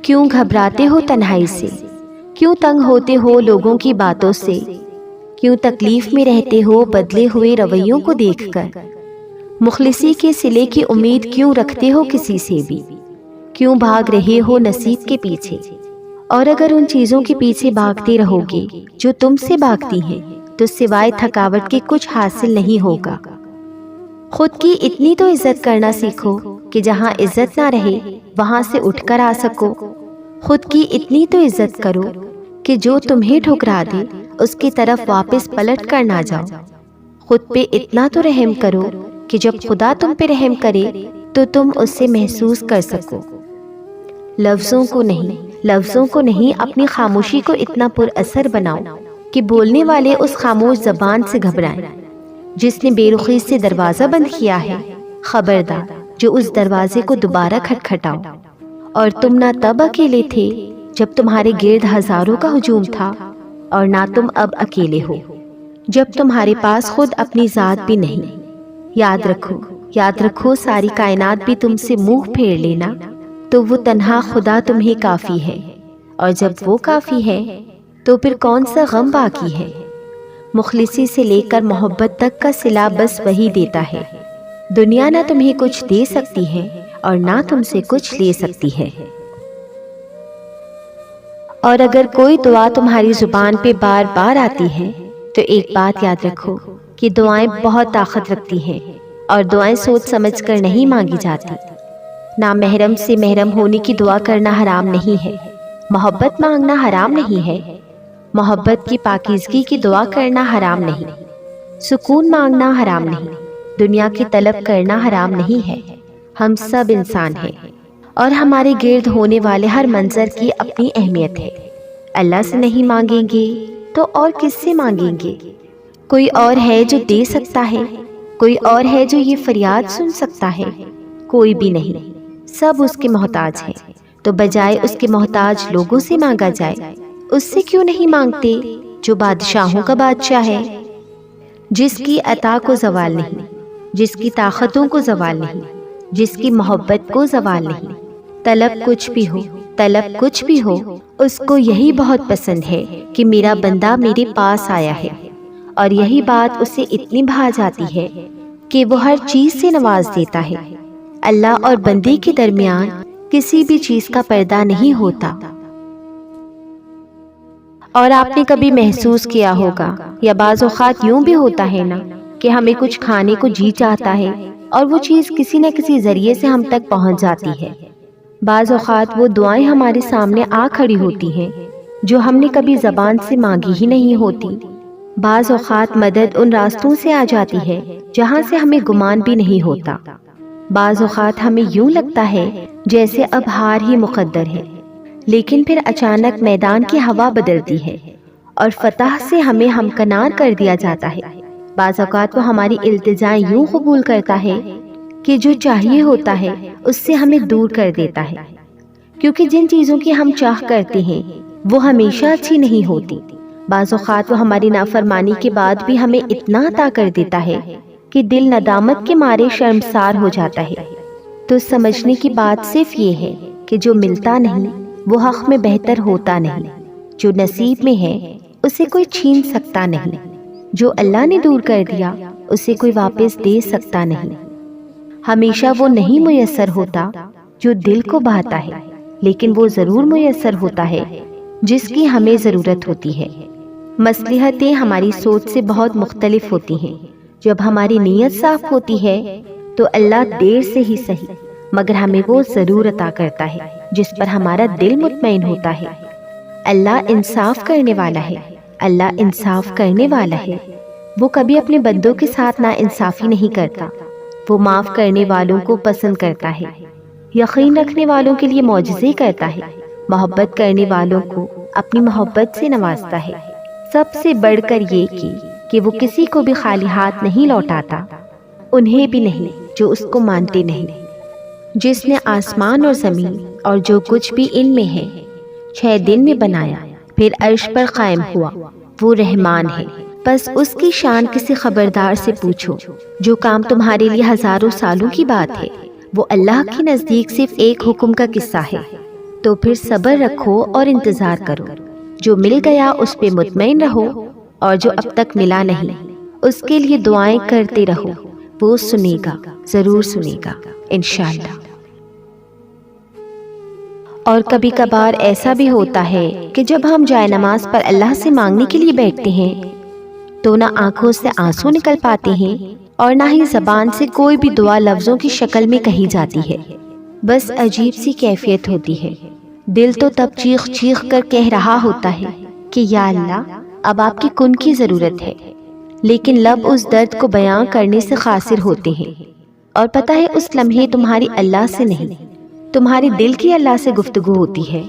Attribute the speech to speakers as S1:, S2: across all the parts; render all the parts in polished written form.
S1: کیوں گھبراتے ہو تنہائی سے؟ کیوں تنگ ہوتے ہو لوگوں کی باتوں سے؟ کیوں تکلیف میں رہتے ہو بدلے ہوئے رویوں کو دیکھ کر؟ مخلصی کے صلے کی امید کیوں رکھتے ہو کسی سے بھی؟ کیوں بھاگ رہے ہو نصیب کے پیچھے؟ اور اگر ان چیزوں کے پیچھے بھاگتے رہو گے جو تم سے بھاگتی ہیں تو سوائے تھکاوٹ کے کچھ حاصل نہیں ہوگا۔ خود کی اتنی تو عزت کرنا سیکھو کہ جہاں عزت نہ رہے وہاں سے اٹھ کر آ سکو۔ خود کی اتنی تو عزت کرو کہ جو تمہیں ٹھکرا دے اس کی طرف واپس پلٹ کر نہ جاؤ۔ خود پہ اتنا تو رحم کرو کہ جب خدا تم پہ رحم کرے تو تم اس سے محسوس کر سکو۔ لفظوں کو نہیں اپنی خاموشی کو اتنا پر اثر بناؤ کہ بولنے والے اس خاموش زبان سے گھبرائیں۔ جس نے بے رخی سے دروازہ بند کیا ہے، خبردار جو اس دروازے کو دوبارہ کھٹکھٹاؤ۔ اور تم نہ تب اکیلے تھے جب تمہارے گرد ہزاروں کا ہجوم تھا، اور نہ تم اب اکیلے ہو جب تمہارے پاس خود اپنی ذات بھی نہیں۔ یاد رکھو ساری کائنات بھی تم سے منہ پھیر لینا تو وہ تنہا خدا تمہیں کافی ہے، اور جب وہ کافی ہے تو پھر کون سا غم باقی ہے؟ مخلصی سے لے کر محبت تک کا صلہ بس وہی دیتا ہے۔ دنیا نہ تمہیں کچھ دے سکتی ہے اور نہ تم سے کچھ لے سکتی ہے۔ اور اگر کوئی دعا تمہاری زبان پہ بار بار آتی ہے تو ایک بات یاد رکھو کہ دعائیں بہت طاقت رکھتی ہیں، اور دعائیں سوچ سمجھ کر نہیں مانگی جاتی۔ نامحرم سے محرم ہونے کی دعا کرنا حرام نہیں ہے، محبت مانگنا حرام نہیں ہے، محبت کی پاکیزگی کی دعا کرنا حرام نہیں، سکون مانگنا حرام نہیں، دنیا کی طلب کرنا حرام نہیں ہے۔ ہم سب انسان ہیں اور ہمارے گرد ہونے والے ہر منظر کی اپنی اہمیت ہے۔ اللہ سے نہیں مانگیں گے تو اور کس سے مانگیں گے؟ کوئی اور ہے جو دے سکتا ہے؟ کوئی اور ہے جو یہ فریاد سن سکتا ہے؟ کوئی بھی نہیں، سب اس کے محتاج ہیں۔ تو بجائے اس کے محتاج لوگوں سے مانگا جائے، اس سے کیوں نہیں مانگتے جو بادشاہوں کا بادشاہ ہے، جس کی عطا کو زوال نہیں، جس کی طاقتوں کو زوال نہیں، جس کی محبت کو زوال نہیں۔ طلب کچھ بھی ہو اس کو یہی بہت پسند ہے کہ میرا بندہ میرے پاس آیا ہے، اور یہی بات اسے اتنی بھا جاتی ہے کہ وہ ہر چیز سے نواز دیتا ہے۔ اللہ اور بندے کے درمیان کسی بھی چیز کا پردہ نہیں ہوتا۔ اور آپ نے کبھی محسوس کیا ہوگا، یا بعض اوقات یوں بھی ہوتا ہے نا کہ ہمیں کچھ کھانے کو جی چاہتا ہے اور وہ چیز کسی نہ کسی ذریعے سے ہم تک پہنچ جاتی ہے۔ بعض اوقات وہ دعائیں ہمارے سامنے آ کھڑی ہوتی ہیں جو ہم نے کبھی زبان سے مانگی ہی نہیں ہوتی۔ بعض اوقات مدد ان راستوں سے آ جاتی ہے جہاں سے ہمیں گمان بھی نہیں ہوتا۔ بعض اوقات ہمیں یوں لگتا ہے جیسے اب ہار ہی مقدر ہے، لیکن پھر اچانک میدان کی ہوا بدلتی ہے اور فتح سے ہمیں ہمکنار کر دیا جاتا ہے۔ بعض اوقات وہ ہماری التجائیں یوں قبول کرتا ہے کہ جو چاہیے ہوتا ہے اس سے ہمیں دور کر دیتا ہے، کیونکہ جن چیزوں کی ہم چاہ کرتے ہیں وہ ہمیشہ اچھی نہیں ہوتی۔ بعض اوقات وہ ہماری نافرمانی کے بعد بھی ہمیں اتنا عطا کر دیتا ہے کہ دل ندامت کے مارے شرمسار ہو جاتا ہے۔ تو سمجھنے کی بات صرف یہ ہے کہ جو ملتا نہیں وہ حق میں بہتر ہوتا نہیں، جو نصیب میں ہے اسے کوئی چھین سکتا نہیں، جو اللہ نے دور کر دیا اسے کوئی واپس دے سکتا نہیں۔ ہمیشہ وہ نہیں میسر ہوتا جو دل کو بھاتا ہے، لیکن وہ ضرور میسر ہوتا ہے جس کی ہمیں ضرورت ہوتی ہے۔ مصلحتیں ہماری سوچ سے بہت مختلف ہوتی ہیں۔ جب ہماری نیت صاف ہوتی ہے تو اللہ دیر سے ہی صحیح مگر ہمیں وہ ضرور عطا کرتا ہے جس پر ہمارا دل مطمئن ہوتا ہے۔ اللہ انصاف کرنے والا ہے، اللہ انصاف کرنے والا ہے۔ وہ کبھی اپنے بندوں کے ساتھ نا انصافی نہیں کرتا، وہ معاف کرنے والوں کو پسند کرتا ہے، یقین رکھنے والوں کے لیے معجزے کرتا ہے، محبت کرنے والوں کو اپنی محبت سے نوازتا ہے۔ سب سے بڑھ کر یہ کہ وہ کسی کو بھی خالی ہاتھ نہیں لوٹاتا، انہیں بھی نہیں جو اس کو مانتے نہیں۔ جس نے آسمان اور زمین اور جو کچھ بھی ان میں ہے 6 دن میں بنایا، پھر عرش پر قائم ہوا، وہ رحمان ہے۔ بس اس کی شان کسی خبردار سے پوچھو۔ جو کام تمہارے لیے ہزاروں سالوں کی بات ہے وہ اللہ کے نزدیک صرف ایک حکم کا قصہ ہے۔ تو پھر صبر رکھو اور انتظار کرو۔ جو مل گیا اس پہ مطمئن رہو، اور جو اب تک ملا نہیں اس کے لیے دعائیں کرتے رہو، وہ سنے گا، ضرور سنے گا انشاءاللہ۔ اور کبھی کبھار ایسا بھی ہوتا ہے کہ جب ہم جائے نماز پر اللہ سے مانگنے کے لیے بیٹھتے ہیں تو نہ آنکھوں سے آنسو نکل پاتے ہیں اور نہ ہی زبان سے کوئی بھی دعا لفظوں کی شکل میں کہی جاتی ہے، بس عجیب سی کیفیت ہوتی ہے۔ دل تو تب چیخ چیخ کر کہہ رہا ہوتا ہے کہ یا اللہ اب آپ کی کن کی ضرورت ہے، لیکن لب اس درد کو بیاں کرنے سے قاصر ہوتے ہیں، اور پتہ ہے اس لمحے تمہاری اللہ سے نہیں، تمہارے دل کی اللہ سے گفتگو ہوتی ہے۔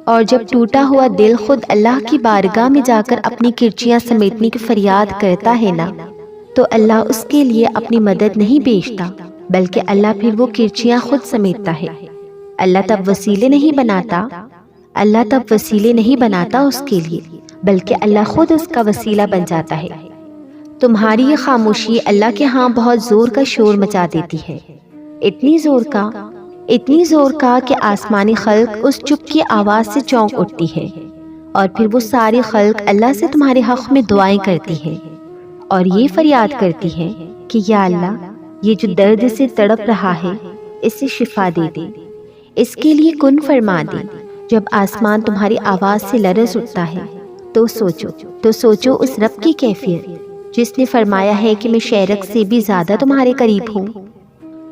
S1: اور جب ٹوٹا ہوا دل خود اللہ کی بارگاہ میں جا کر اپنی کرچیاں سمیٹنے کی فریاد کرتا ہے نا، تو اللہ اس کے لیے اپنی مدد نہیں بھیجتا، بلکہ اللہ پھر وہ کرچیاں خود سمیٹتا ہے۔ اللہ تب وسیلے نہیں بناتا اس کے لیے، بلکہ اللہ خود اس کا وسیلہ بن جاتا ہے۔ تمہاری یہ خاموشی اللہ کے ہاں بہت زور کا شور مچا دیتی ہے، اتنی زور کا کہ آسمانی خلق اس چپ کی آواز سے چونک اٹھتی ہے، اور پھر وہ ساری خلق اللہ سے تمہارے حق میں دعائیں کرتی ہے اور یہ فریاد کرتی ہے کہ یا اللہ یہ جو درد سے تڑپ رہا ہے اسے شفا دے دے، اس کے لیے کن فرما دے۔ جب آسمان تمہاری آواز سے لرز اٹھتا ہے تو سوچو اس رب کی کیفیت جس نے فرمایا ہے کہ میں شہرک سے بھی زیادہ تمہارے قریب ہوں۔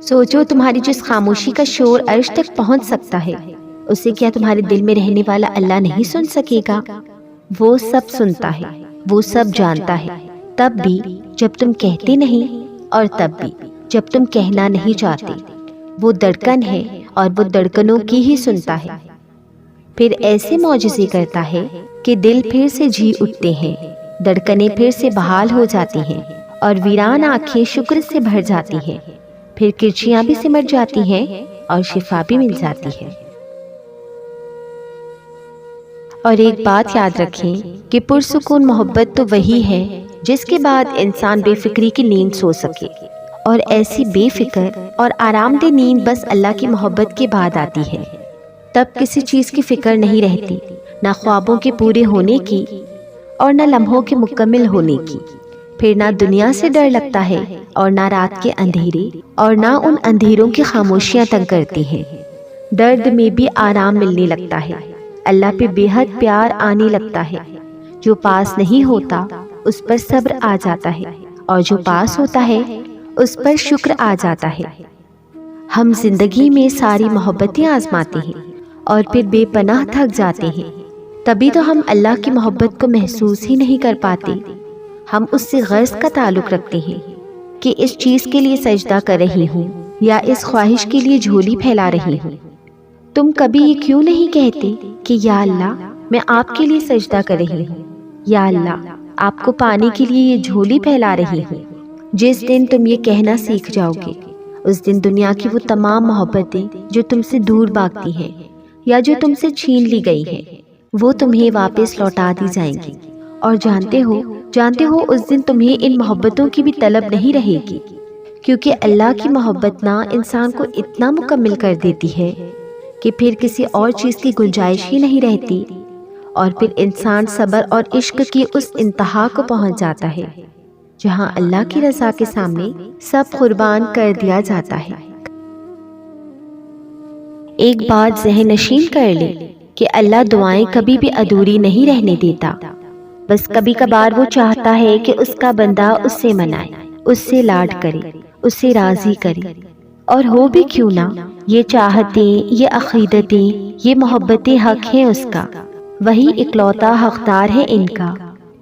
S1: سوچو تمہاری جس خاموشی کا شور عرش تک پہنچ سکتا ہے، اسے کیا تمہارے دل میں رہنے والا اللہ نہیں سن سکے گا؟ وہ سب سنتا ہے، وہ سب جانتا ہے، تب بھی جب تم کہتے نہیں اور تب بھی جب تم کہنا نہیں چاہتے۔ وہ دھڑکن ہے اور وہ دھڑکنوں کی ہی سنتا ہے، پھر ایسے معجزے کرتا ہے کہ دل پھر سے جی اٹھتے ہیں، دھڑکنیں پھر سے بحال ہو جاتی ہیں اور ویران آنکھیں شکر سے بھر جاتی ہیں، پھر کرچیاں بھی سمٹ جاتی ہیں اور شفا بھی مل جاتی ہے۔ اور ایک بات یاد رکھیں کہ پرسکون محبت تو وہی ہے جس کے بعد انسان بے فکری کی نیند سو سکے، اور ایسی بے فکر اور آرام دہ نیند بس اللہ کی محبت کے بعد آتی ہے۔ تب کسی چیز کی فکر نہیں رہتی، نہ خوابوں کے پورے ہونے کی اور نہ لمحوں کے مکمل ہونے کی، پھر نہ دنیا سے ڈر لگتا ہے اور نہ رات کے اندھیرے، اور نہ ان اندھیروں کی خاموشیاں تنگ کرتی ہیں۔ درد میں بھی آرام ملنے لگتا ہے، اللہ پہ بے حد پیار آنے لگتا ہے۔ جو پاس نہیں ہوتا اس پر صبر آ جاتا ہے، اور جو پاس ہوتا ہے اس پر شکر آ جاتا ہے۔ ہم زندگی میں ساری محبتیں آزماتے ہیں اور پھر بے پناہ تھک جاتے ہیں، تبھی تو ہم اللہ کی محبت کو محسوس ہی نہیں کر پاتے۔ ہم اس سے غرض کا تعلق رکھتے ہیں کہ اس چیز کے لیے سجدہ کر رہی ہوں یا اس خواہش کے لیے جھولی پھیلا رہی ہوں۔ تم کبھی یہ کیوں نہیں کہتے کہ یا اللہ میں آپ کے لیے سجدہ کر رہی ہوں، یا اللہ آپ کو پانے کے لیے یہ جھولی پھیلا رہی ہوں؟ جس دن تم یہ کہنا سیکھ جاؤ گے، اس دن دنیا کی وہ تمام محبتیں جو تم سے دور بھاگتی ہیں یا جو تم سے چھین لی گئی ہیں، وہ تمہیں واپس لوٹا دی جائیں گی۔ اور جانتے ہو اس دن تمہیں ان محبتوں کی بھی طلب نہیں رہے گی، کیونکہ اللہ کی محبت نہ انسان کو اتنا مکمل کر دیتی ہے کہ پھر کسی اور چیز کی گنجائش ہی نہیں رہتی، اور پھر انسان صبر اور عشق کی اس انتہا کو پہنچ جاتا ہے جہاں اللہ کی رضا کے سامنے سب قربان کر دیا جاتا ہے۔ ایک بات ذہن نشین کر لے کہ اللہ دعائیں کبھی بھی ادھوری نہیں رہنے دیتا، بس کبھی کبھار وہ چاہتا ہے کہ اس کا بندہ اس سے منائے، اس سے لاڈ کرے، اس سے راضی کرے، اور ہو بھی کیوں نہ یہ چاہتیں، یہ عقیدتیں، یہ محبتیں حق ہیں اس کا، وہی اکلوتا حقدار ہے ان کا۔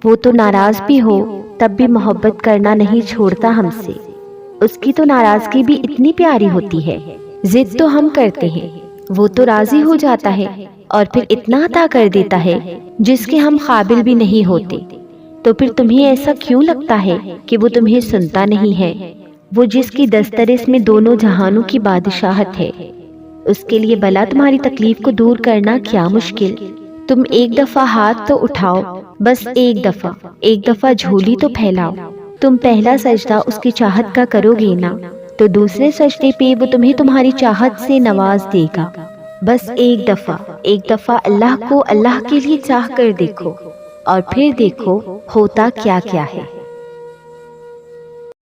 S1: وہ تو ناراض بھی ہو تب بھی محبت کرنا نہیں چھوڑتا ہم سے، اس کی تو ناراضگی بھی اتنی پیاری ہوتی ہے۔ ضد تو ہم کرتے ہیں، وہ تو راضی ہو جاتا ہے اور پھر اتنا عطا کر دیتا ہے جس کے ہم قابل بھی نہیں ہوتے۔ تو پھر تمہیں ایسا کیوں لگتا ہے کہ وہ تمہیں سنتا نہیں ہے؟ وہ جس کی دسترس میں دونوں جہانوں کی بادشاہت ہے، اس کے لیے بلا تمہاری تکلیف کو دور کرنا کیا مشکل؟ تم ایک دفعہ ہاتھ تو اٹھاؤ، بس ایک دفعہ جھولی تو پھیلاؤ۔ تم پہلا سجدہ اس کی چاہت کا کرو گے نا، تو دوسرے سجدے پہ وہ تمہیں تمہاری چاہت سے نواز دے گا۔ بس ایک دفعہ اللہ کو اللہ کے لیے چاہ کر دیکھو، اور پھر دیکھو ہوتا کیا کیا ہے۔